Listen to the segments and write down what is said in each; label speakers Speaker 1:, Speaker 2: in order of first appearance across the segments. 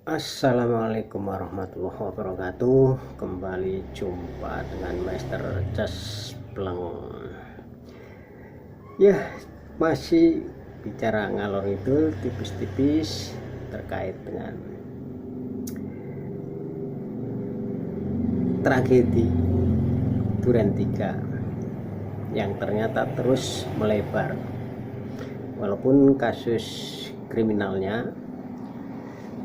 Speaker 1: Assalamualaikum warahmatullahi wabarakatuh. Kembali jumpa dengan Master Caspleng. Ya, masih bicara ngalor itu tipis-tipis terkait dengan tragedi Duren 3 yang ternyata terus melebar. Walaupun kasus kriminalnya,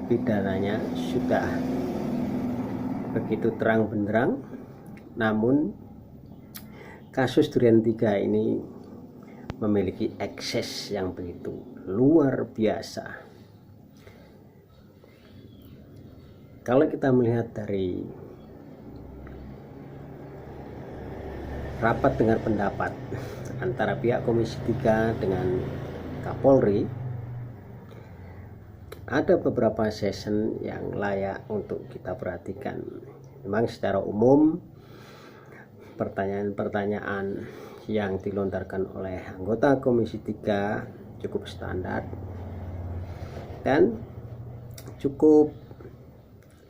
Speaker 1: pidananya sudah begitu terang benderang, namun kasus Duren 3 ini memiliki ekses yang begitu luar biasa. Kalau kita melihat dari rapat dengar pendapat antara pihak Komisi 3 dengan Kapolri, ada beberapa session yang layak untuk kita perhatikan. Memang secara umum pertanyaan-pertanyaan yang dilontarkan oleh anggota Komisi 3 cukup standar dan cukup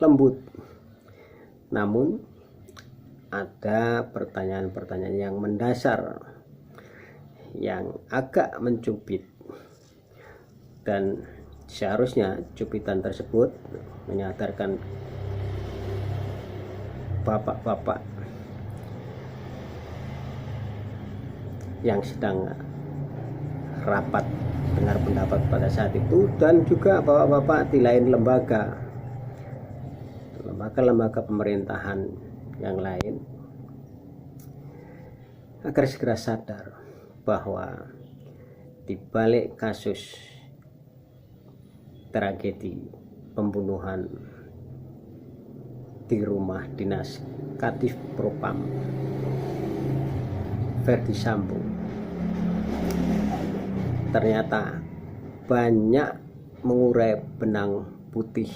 Speaker 1: lembut. Namun ada pertanyaan-pertanyaan yang mendasar yang agak mencubit, dan seharusnya cubitan tersebut menyadarkan bapak-bapak yang sedang rapat dengar pendapat pada saat itu, dan juga bapak-bapak di lain lembaga pemerintahan yang lain, agar segera sadar bahwa di balik kasus tragedi pembunuhan di rumah dinas Kadif Propam Verdi Sambo ternyata banyak mengurai benang putih.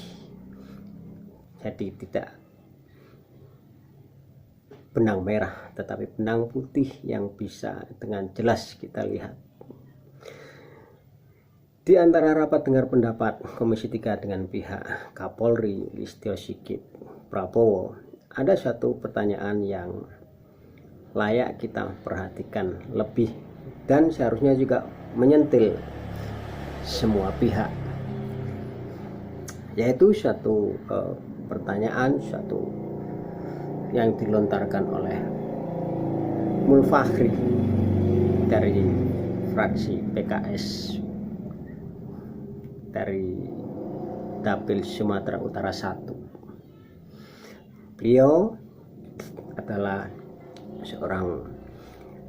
Speaker 1: Jadi tidak benang merah, tetapi benang putih yang bisa dengan jelas kita lihat. Di antara rapat dengar pendapat Komisi 3 dengan pihak Kapolri Listio Sigit Prabowo, ada satu pertanyaan yang layak kita perhatikan lebih dan seharusnya juga menyentil semua pihak, yaitu satu pertanyaan yang dilontarkan oleh Mulfahri dari fraksi PKS dari Dapil Sumatera Utara 1. Beliau adalah seorang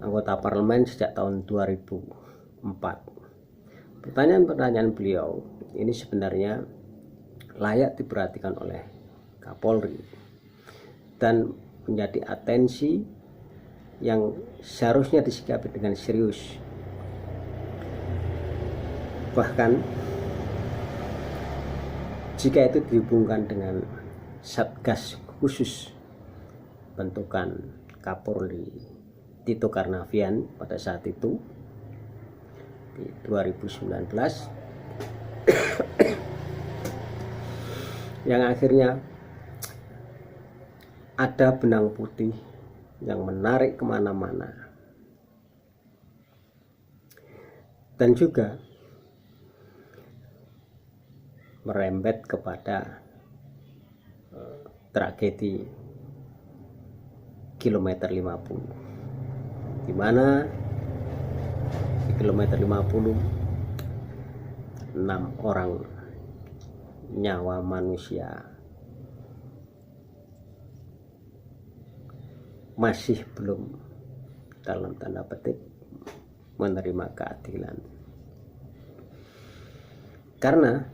Speaker 1: anggota parlemen sejak tahun 2004. Pertanyaan-pertanyaan beliau ini sebenarnya layak diperhatikan oleh Kapolri dan menjadi atensi yang seharusnya disikapi dengan serius. Bahkan jika itu dihubungkan dengan Satgas khusus bentukan Kapolri Tito Karnavian pada saat itu di 2019, yang akhirnya ada benang putih yang menarik kemana-mana, dan juga merembet kepada tragedi kilometer 50, di mana di kilometer 50 6 orang nyawa manusia masih belum dalam tanda petik menerima keadilan, karena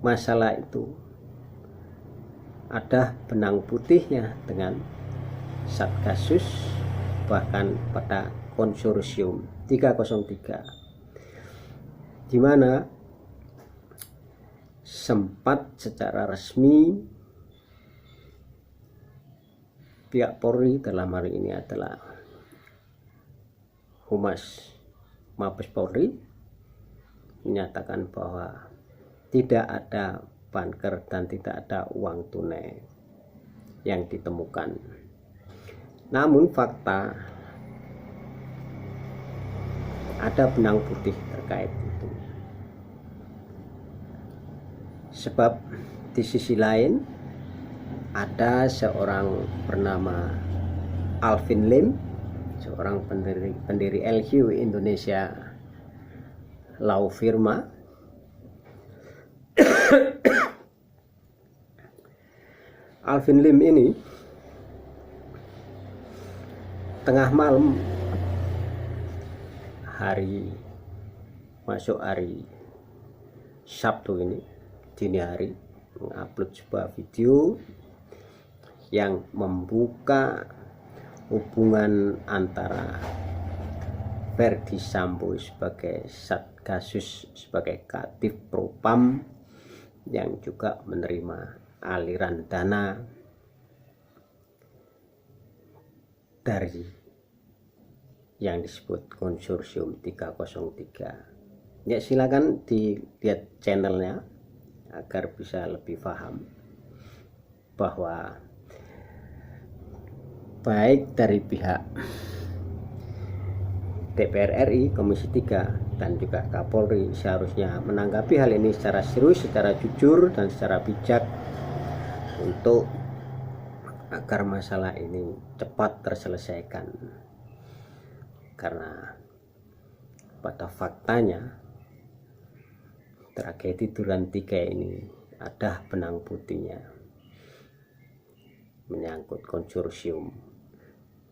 Speaker 1: masalah itu ada benang putihnya dengan Satgasus, bahkan pada konsorsium 303, di mana sempat secara resmi pihak Polri, dalam hari ini adalah Humas Mabes Polri, menyatakan bahwa tidak ada banker dan tidak ada uang tunai yang ditemukan. Namun fakta ada benang putih terkait itu. Sebab di sisi lain ada seorang bernama Alvin Lim, seorang pendiri LQ Indonesia Law Firma. Alvin Lim ini tengah malam masuk hari Sabtu ini, dini hari, mengupload sebuah video yang membuka hubungan antara Verdi Sambo sebagai Satgasus, sebagai Kadif Propam yang juga menerima aliran dana dari yang disebut konsorsium 303. Ya, silakan dilihat channelnya agar bisa lebih paham bahwa baik dari pihak DPR RI, Komisi 3 dan juga Kapolri seharusnya menanggapi hal ini secara serius, secara jujur dan secara bijak untuk agar masalah ini cepat terselesaikan. Karena pada faktanya tragedi Duren 3 ini ada benang putihnya, menyangkut konsorsium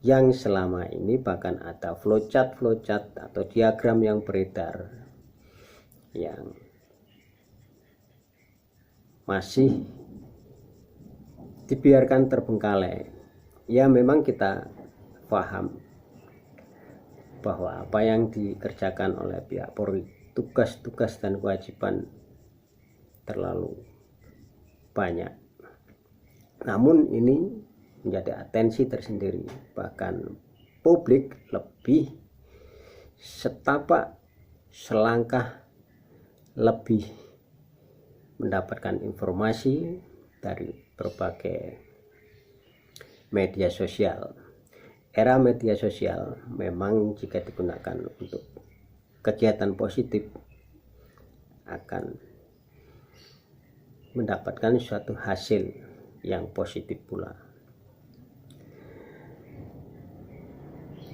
Speaker 1: yang selama ini bahkan ada flowchart atau diagram yang beredar yang masih dibiarkan terbengkalai. Ya, memang kita paham bahwa apa yang dikerjakan oleh pihak Polri, tugas-tugas dan kewajiban terlalu banyak. Namun ini menjadi atensi tersendiri, bahkan publik lebih setapak selangkah lebih mendapatkan informasi dari berbagai media sosial. Era media sosial memang jika digunakan untuk kegiatan positif akan mendapatkan suatu hasil yang positif pula.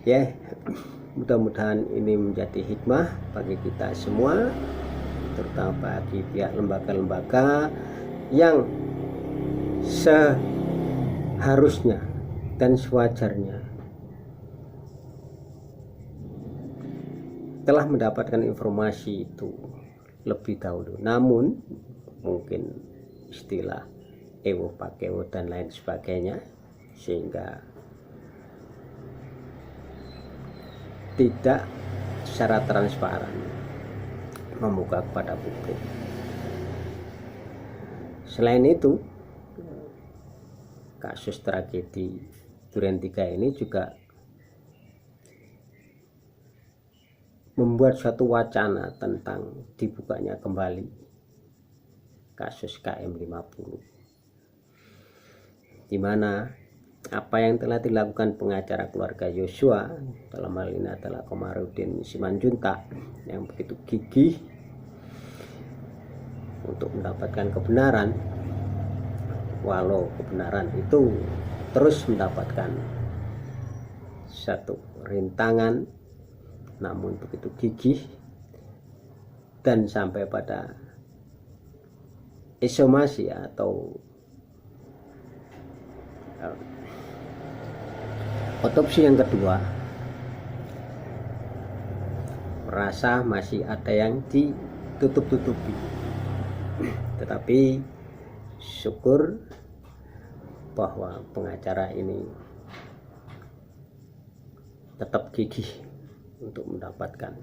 Speaker 1: Ya, mudah-mudahan ini menjadi hikmah bagi kita semua, terutama bagi pihak lembaga-lembaga yang seharusnya dan sewajarnya telah mendapatkan informasi itu lebih dahulu. Namun mungkin istilah ewo pakewo dan lain sebagainya, sehingga tidak secara transparan membuka kepada publik. Selain itu, kasus tragedi Duren 3 ini juga membuat suatu wacana tentang dibukanya kembali kasus KM50, di mana apa yang telah dilakukan pengacara keluarga Yosua, dalam hal ini adalah Komarudin Simanjuntak, yang begitu gigih untuk mendapatkan kebenaran, walau kebenaran itu terus mendapatkan satu rintangan, namun begitu gigih dan sampai pada ekshumasi atau otopsi yang kedua, merasa masih ada yang ditutup-tutupi. Tetapi syukur bahwa pengacara ini tetap gigih untuk mendapatkan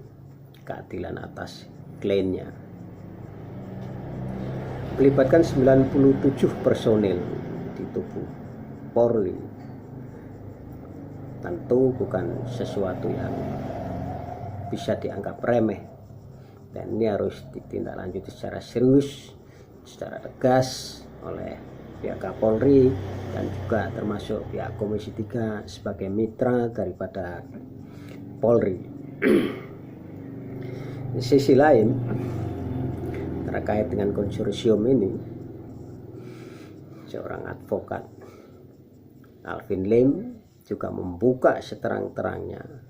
Speaker 1: keadilan atas kliennya. Melibatkan 97 personil di tubuh Polri tentu bukan sesuatu yang bisa dianggap remeh, dan ini harus ditindaklanjuti secara serius, secara tegas oleh pihak Kapolri dan juga termasuk pihak Komisi 3 sebagai mitra daripada Polri. Di sisi lain, terkait dengan konsorsium ini, seorang advokat Alvin Lim juga membuka seterang-terangnya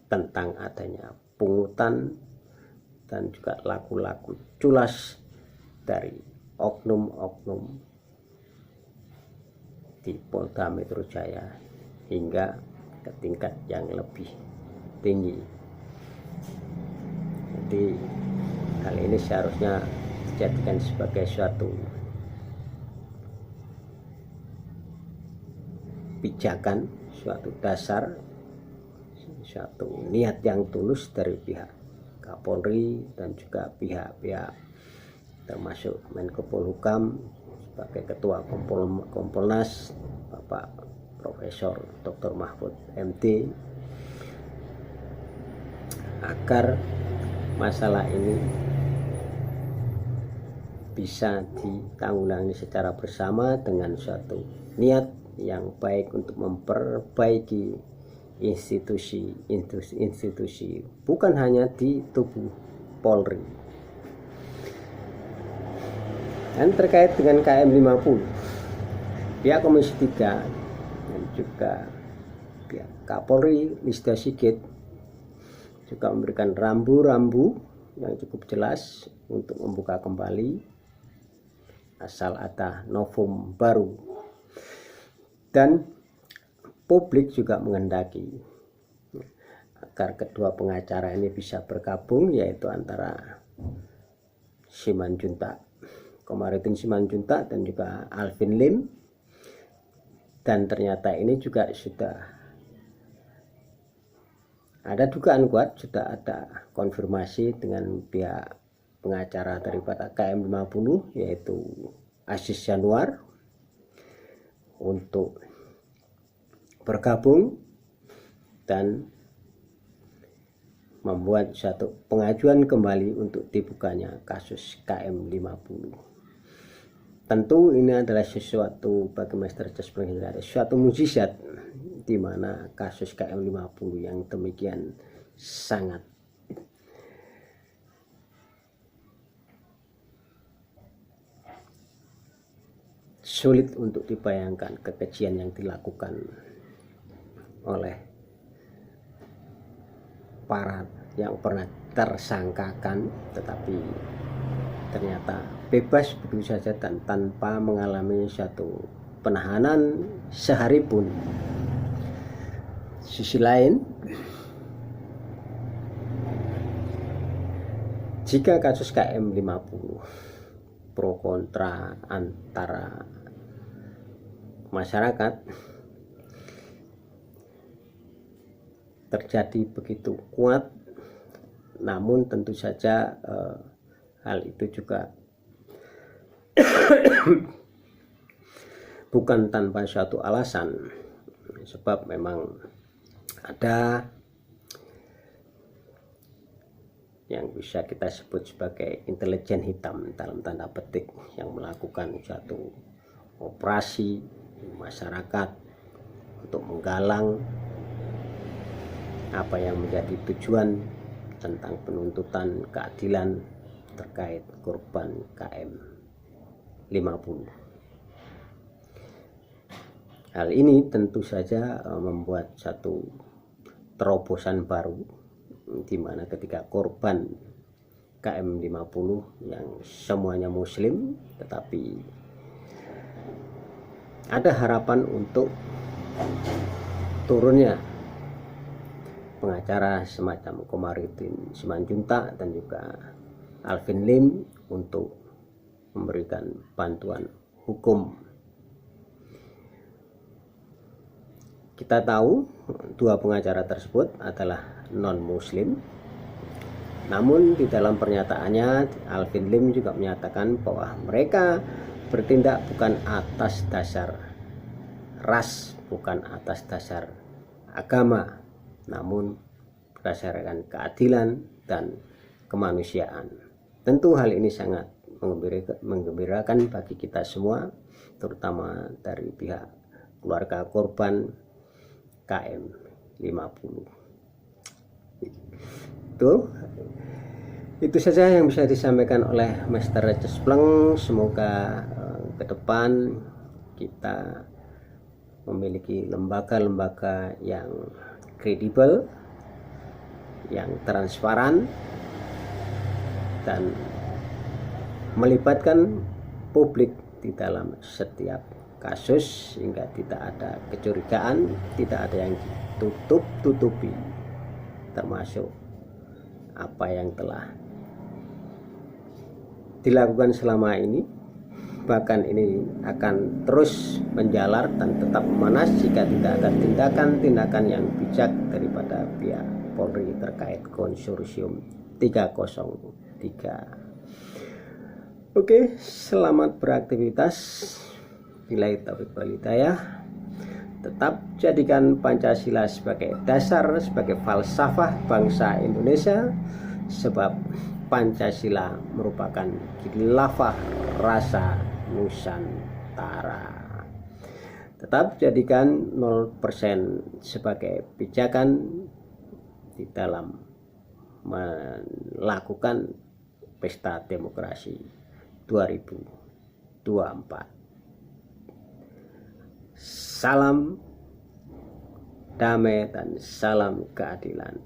Speaker 1: tentang adanya pungutan dan juga laku-laku culas dari oknum-oknum di Polda Metro Jaya hingga ke tingkat yang lebih tinggi. Jadi hal ini seharusnya dijadikan sebagai suatu pijakan, suatu dasar, suatu niat yang tulus dari pihak Kapolri dan juga pihak-pihak termasuk Menko Polhukam sebagai Ketua Kompolnas Bapak Profesor Dr. Mahfud MD, agar masalah ini bisa ditanggulangi secara bersama dengan suatu niat yang baik untuk memperbaiki institusi bukan hanya di tubuh Polri. Dan terkait dengan KM 50, pihak Komisi 3 dan juga pihak Kapolri Listio Sigit juga memberikan rambu-rambu yang cukup jelas untuk membuka kembali asal ada novum baru, dan publik juga menghendaki agar kedua pengacara ini bisa bergabung, yaitu antara Komarudin Simanjuntak dan juga Alvin Lim. Dan ternyata ini juga sudah ada dugaan kuat, sudah ada konfirmasi dengan pihak pengacara daripada KM 50 yaitu Aziz Januar untuk bergabung dan membuat suatu pengajuan kembali untuk dibukanya kasus KM 50. Tentu ini adalah sesuatu bagi Master Justice Penghindar, suatu mukjizat di mana kasus KM 50 yang demikian sangat sulit untuk dibayangkan kekejian yang dilakukan oleh para yang pernah tersangkakan, tetapi ternyata bebas begitu saja dan tanpa mengalami suatu penahanan sehari pun. Sisi lain, jika kasus KM 50 pro kontra antara masyarakat terjadi begitu kuat, namun tentu saja hal itu juga bukan tanpa suatu alasan, sebab memang ada yang bisa kita sebut sebagai intelijen hitam dalam tanda petik yang melakukan suatu operasi masyarakat untuk menggalang apa yang menjadi tujuan tentang penuntutan keadilan terkait korban KM 50. Hal ini tentu saja membuat satu terobosan baru, di mana ketika korban KM 50 yang semuanya muslim, tetapi ada harapan untuk turunnya pengacara semacam Komarudin Simanjuntak dan juga Alvin Lim untuk memberikan bantuan hukum. Kita tahu dua pengacara tersebut adalah non-muslim, namun di dalam pernyataannya Alvin Lim juga menyatakan bahwa mereka bertindak bukan atas dasar ras, bukan atas dasar agama, namun berdasarkan keadilan dan kemanusiaan. Tentu hal ini sangat menggembirakan bagi kita semua, terutama dari pihak keluarga korban KM 50. Itu saja yang bisa disampaikan oleh Master Cespleng. Semoga ke depan kita memiliki lembaga-lembaga yang kredibel, yang transparan, dan melibatkan publik di dalam setiap kasus sehingga tidak ada kecurigaan, tidak ada yang ditutup-tutupi, termasuk apa yang telah dilakukan selama ini. Bahkan ini akan terus menjalar dan tetap memanas jika tidak ada tindakan-tindakan yang bijak daripada pihak Polri terkait konsorsium 303. Oke, selamat beraktivitas. Billahi taufiq wal hidayah. Tetap jadikan Pancasila sebagai dasar, sebagai falsafah bangsa Indonesia, sebab Pancasila merupakan khilafah rasa Nusantara. Tetap jadikan 0% sebagai pijakan di dalam melakukan pesta demokrasi 2024. Salam damai dan salam keadilan.